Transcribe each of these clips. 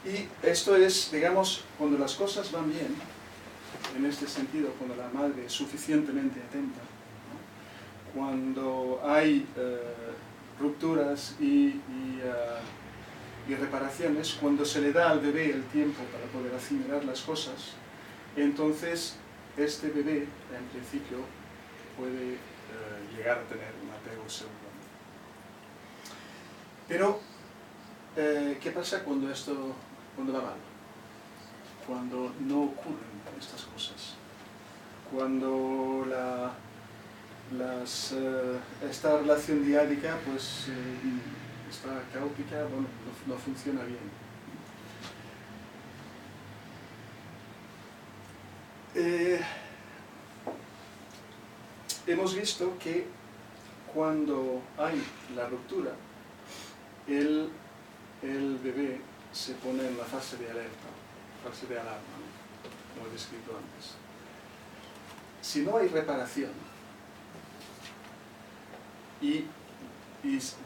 Y esto es, digamos, cuando las cosas van bien, en este sentido, cuando la madre es suficientemente atenta, ¿no? Cuando hay rupturas y reparaciones, cuando se le da al bebé el tiempo para poder asimilar las cosas, entonces este bebé, en principio, puede llegar a tener un apego seguro. Pero, ¿qué pasa cuando va mal? Cuando no ocurren estas cosas. Cuando esta relación diádica pues, está caótica, bueno, no funciona bien. Hemos visto que cuando hay la ruptura, el bebé se pone en la fase de alerta, fase de alarma, ¿no? Como he descrito antes. Si no hay reparación y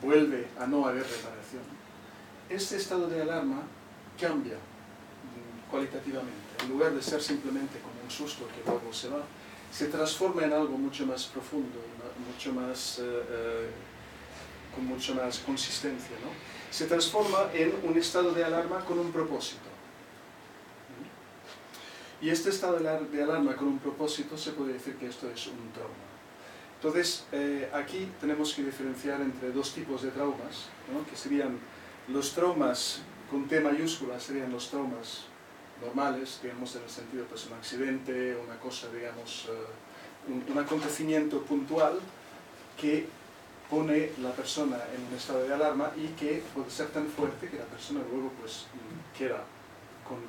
vuelve a no haber reparación, este estado de alarma cambia cualitativamente. En lugar de ser simplemente como un susto que luego se va, se transforma en algo mucho más profundo, mucho más, con mucha más consistencia, ¿no? Se transforma en un estado de alarma con un propósito. Y este estado de alarma con un propósito se puede decir que esto es un trauma. Entonces, aquí tenemos que diferenciar entre dos tipos de traumas, ¿no? Que serían los traumas con T mayúscula, serían los traumas normales, digamos en el sentido pues un accidente, una cosa, digamos, un acontecimiento puntual que pone la persona en un estado de alarma y que puede ser tan fuerte que la persona luego pues queda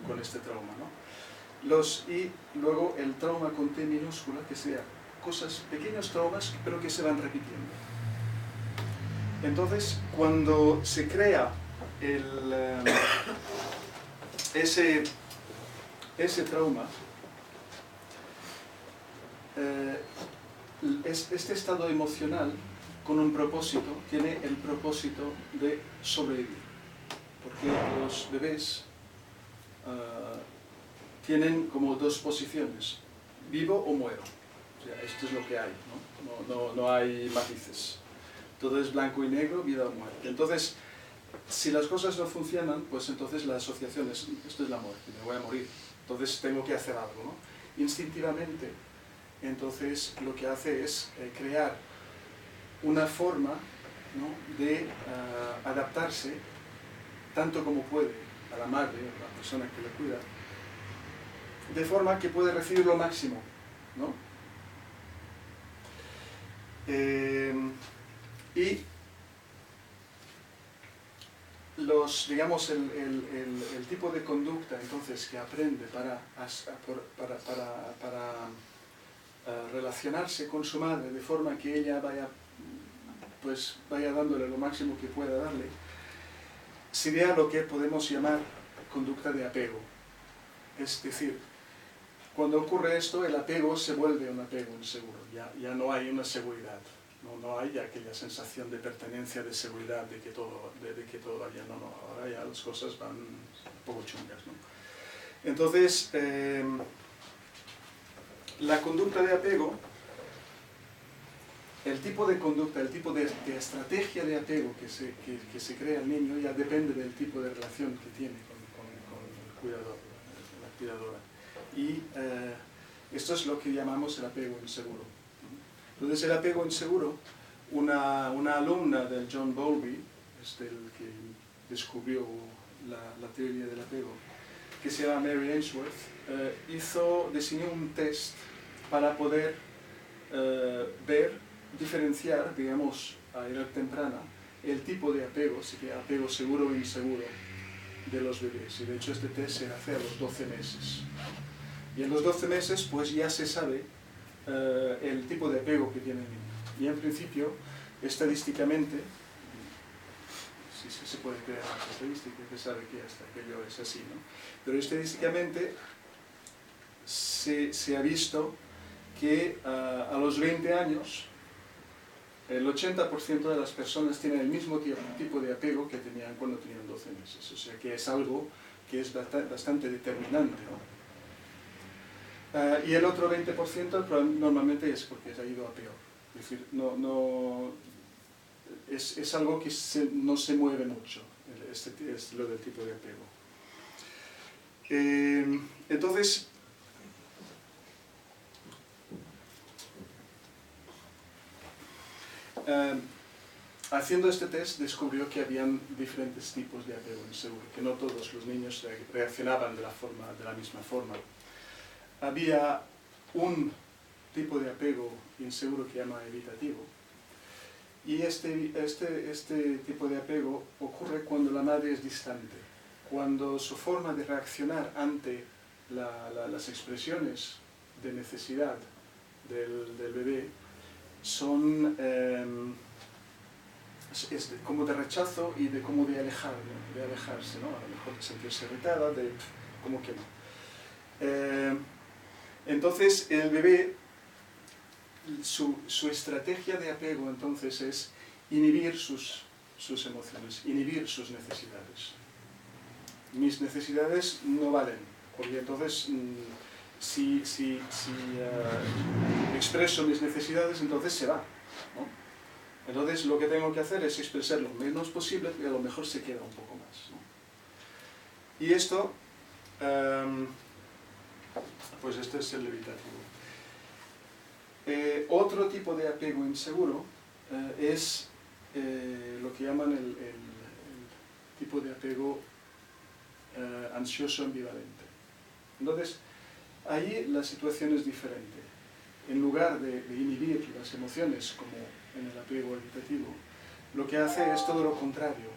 con este trauma, ¿no? Y luego el trauma con T minúscula, que serían cosas, pequeños traumas, pero que se van repitiendo. Entonces, cuando se crea ese trauma, este estado emocional con un propósito tiene el propósito de sobrevivir, porque los bebés tienen como dos posiciones, vivo o muero. O sea, esto es lo que hay, ¿no? No hay matices. Todo es blanco y negro, vida o muerte. Entonces, si las cosas no funcionan, pues entonces la asociación es, esto es la muerte, me voy a morir. Entonces tengo que hacer algo, ¿no? Instintivamente, entonces lo que hace es crear una forma, ¿no? De adaptarse tanto como puede a la madre, a la persona que le cuida, de forma que puede recibir lo máximo, ¿no? Y digamos, el tipo de conducta entonces que aprende para relacionarse con su madre de forma que ella vaya dándole lo máximo que pueda darle, sería lo que podemos llamar conducta de apego. Es decir, cuando ocurre esto, el apego se vuelve un apego inseguro, ya no hay una seguridad, no hay aquella sensación de pertenencia, de seguridad, de que todo va bien, ahora ya las cosas van un poco chungas, ¿no? Entonces, la conducta de apego, el tipo de conducta, el tipo de estrategia de apego que se crea el niño ya depende del tipo de relación que tiene con el cuidador, la cuidadora. Y esto es lo que llamamos el apego inseguro. Entonces el apego inseguro, una alumna del John Bowlby, el que descubrió la teoría del apego, que se llama Mary Ainsworth, diseñó un test para poder diferenciar, digamos, a edad temprana, el tipo de apego, si que apego seguro o inseguro de los bebés. Y de hecho este test se hace a los 12 meses. Y en los 12 meses pues ya se sabe el tipo de apego que tiene el niño. Y en principio, estadísticamente, si se puede crear una estadística, que sabe que hasta aquello es así, ¿no? Pero estadísticamente se ha visto que a los 20 años el 80% de las personas tienen el mismo tipo de apego que tenían cuando tenían 12 meses. O sea que es algo que es bastante determinante, ¿no? Y el otro 20% normalmente es porque se ha ido a peor. Es decir, es algo que no se mueve mucho, es lo del tipo de apego. Entonces, haciendo este test descubrió que habían diferentes tipos de apego inseguro, que no todos los niños reaccionaban de la misma forma. Había un tipo de apego inseguro que llama evitativo, y este tipo de apego ocurre cuando la madre es distante, cuando su forma de reaccionar ante las expresiones de necesidad del bebé son como de rechazo y como de alejarse, ¿no? A lo mejor de sentirse irritada, como que no. Entonces el bebé, su estrategia de apego entonces es inhibir sus emociones, inhibir sus necesidades. Mis necesidades no valen, porque entonces si expreso mis necesidades, entonces se va, ¿no? Entonces lo que tengo que hacer es expresar lo menos posible y a lo mejor se queda un poco más, ¿no? Y esto, pues este es el evitativo. Otro tipo de apego inseguro es lo que llaman el tipo de apego ansioso ambivalente. Entonces, ahí la situación es diferente. En lugar de inhibir las emociones, como en el apego evitativo, lo que hace es todo lo contrario.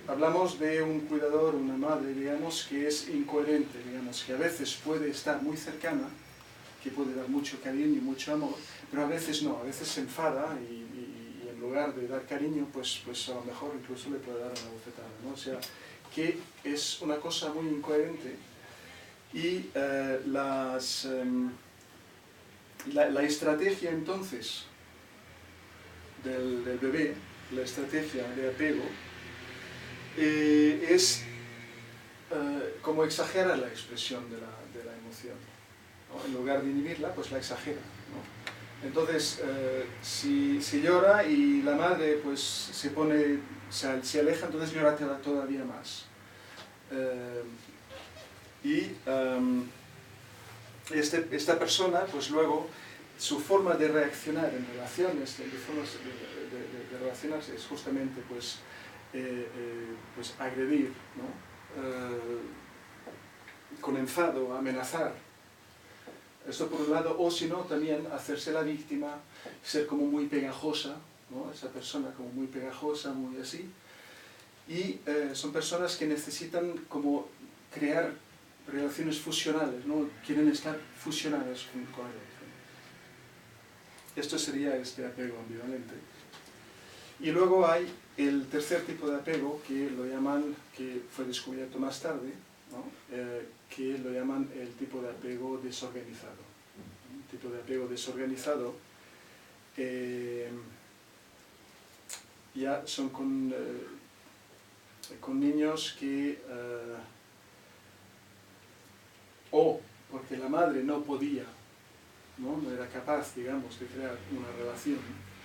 Hablamos de un cuidador, una madre, digamos, que es incoherente, digamos, que a veces puede estar muy cercana, que puede dar mucho cariño y mucho amor, pero a veces no, a veces se enfada y en lugar de dar cariño, pues a lo mejor incluso le puede dar una bofetada, ¿no? O sea, que es una cosa muy incoherente y la estrategia entonces del bebé, la estrategia de apego, es como exagerar la expresión de la emoción, ¿no? En lugar de inhibirla, pues la exagera, ¿no? Entonces, si llora y la madre pues se aleja, entonces llora todavía más. Esta persona, pues luego, su forma de reaccionar en relaciones, de relacionarse es justamente pues agredir, ¿no? Con enfado, amenazar. Esto por un lado, o si no, también hacerse la víctima, ser como muy pegajosa, ¿no? Esa persona como muy pegajosa, muy así. Y son personas que necesitan como crear relaciones fusionales, ¿no? Quieren estar fusionadas con el otro. Esto sería este apego ambivalente. Y luego hay el tercer tipo de apego, que lo llaman, que fue descubierto más tarde, ¿no? Que lo llaman el tipo de apego desorganizado. El tipo de apego desorganizado ya son con niños que o porque la madre no podía, no era capaz, digamos, de crear una relación,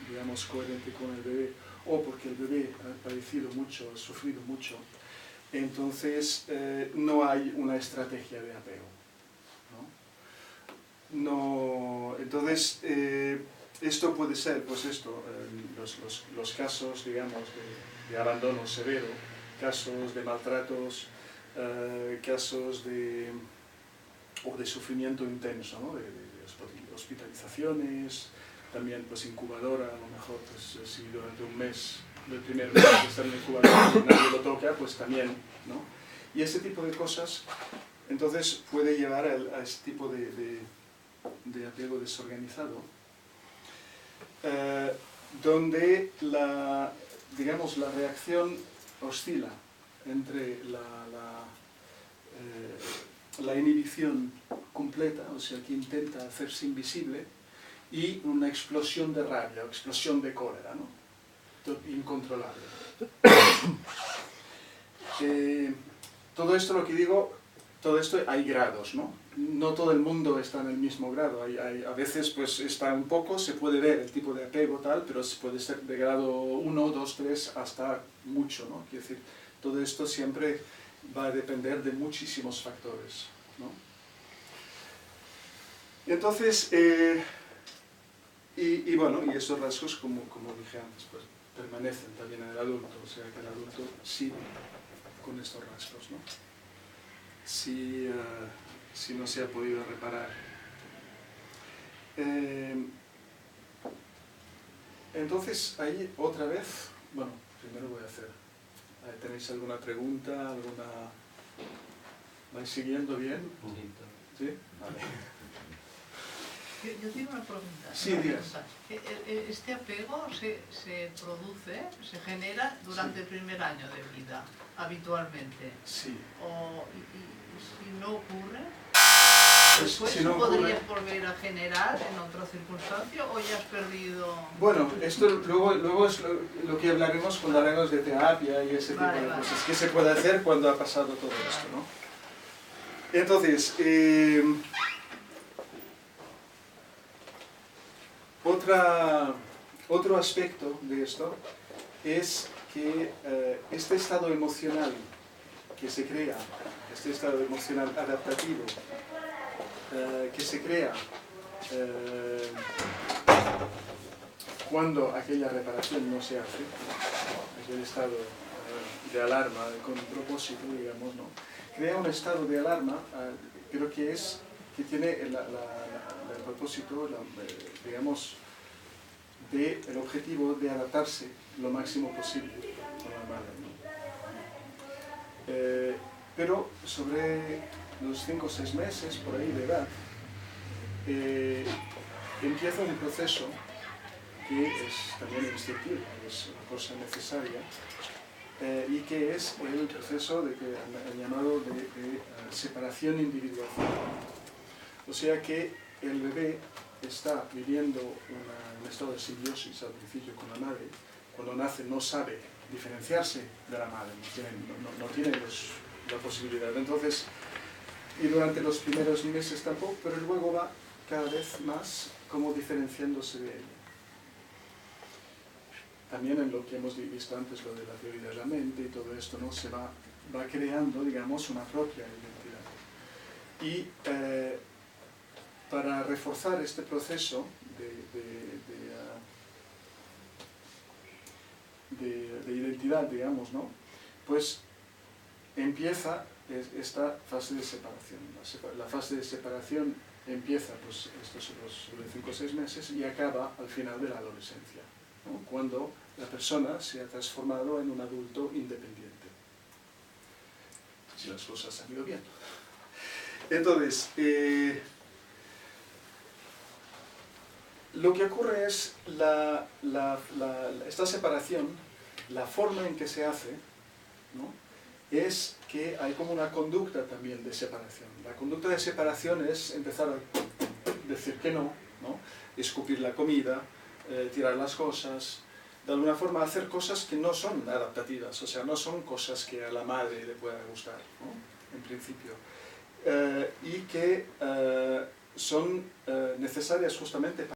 digamos, coherente con el bebé, o porque el bebé ha padecido mucho, ha sufrido mucho, entonces no hay una estrategia de apego, ¿no? Entonces, esto puede ser, pues esto, los casos, digamos, de abandono severo, casos de maltratos, casos de sufrimiento intenso, ¿no? de hospitalizaciones, también pues incubadora, a lo mejor pues, si durante un mes, el primer mes de estar en incubadora nadie lo toca, pues también, ¿no? Y ese tipo de cosas, entonces puede llevar a este tipo de apego desorganizado, donde digamos, la reacción oscila entre la inhibición completa, o sea, que intenta hacerse invisible, y una explosión de rabia, o explosión de cólera, ¿no? Incontrolable. todo esto, lo que digo, todo esto hay grados, ¿no? No todo el mundo está en el mismo grado, a veces pues está un poco, se puede ver el tipo de apego tal, pero puede ser de grado 1, 2, 3 hasta mucho, ¿no? Quiero decir, todo esto siempre va a depender de muchísimos factores, ¿no? Entonces, bueno, y estos rasgos, como dije antes, pues permanecen también en el adulto, o sea que el adulto sigue con estos rasgos, ¿no? Si no se ha podido reparar. Entonces, ahí otra vez, bueno, primero voy a hacer, ¿tenéis alguna pregunta? ¿Vais siguiendo bien? ¿Sí? Vale. Yo tengo una pregunta. Sí, digas. ¿Este apego se produce, se genera durante el primer año de vida, habitualmente? Sí. Y si no ocurre, Pues, ¿después si no podrías ocurre, volver a generar en otra circunstancia o ya has perdido...? bueno, esto luego es lo que hablaremos cuando hablemos de terapia y ese tipo de cosas. ¿Qué se puede hacer cuando ha pasado todo esto, ¿no? Entonces, otro aspecto de esto es que este estado emocional que se crea, este estado emocional adaptativo que se crea cuando aquella reparación no se hace, aquel estado de alarma con propósito, digamos, ¿no? Crea un estado de alarma, pero que tiene el propósito, digamos, el objetivo de adaptarse lo máximo posible a la madre, ¿no? Pero sobre los 5 o 6 meses, por ahí de edad, empieza un proceso que es también instintivo, es una cosa necesaria, y que es el proceso de que han llamado de separación individual. O sea que el bebé está viviendo un estado de simbiosis al principio con la madre. Cuando nace no sabe diferenciarse de la madre, no tiene la posibilidad. Entonces, y durante los primeros meses tampoco, pero luego va cada vez más como diferenciándose de ella. También en lo que hemos visto antes, lo de la teoría de la mente y todo esto, ¿no? Se va creando, digamos, una propia identidad. Y para reforzar este proceso de identidad, digamos, ¿no? Pues empieza esta fase de separación. La fase de separación empieza, pues, estos sobre 5 o 6 meses y acaba al final de la adolescencia, ¿no? Cuando la persona se ha transformado en un adulto independiente. Si las cosas han ido bien. Entonces, lo que ocurre es esta separación, la forma en que se hace, ¿no? Es que hay como una conducta también de separación. La conducta de separación es empezar a decir que no, escupir la comida, tirar las cosas, de alguna forma hacer cosas que no son adaptativas, o sea, no son cosas que a la madre le pueda gustar, ¿no? En principio. Y que son necesarias justamente para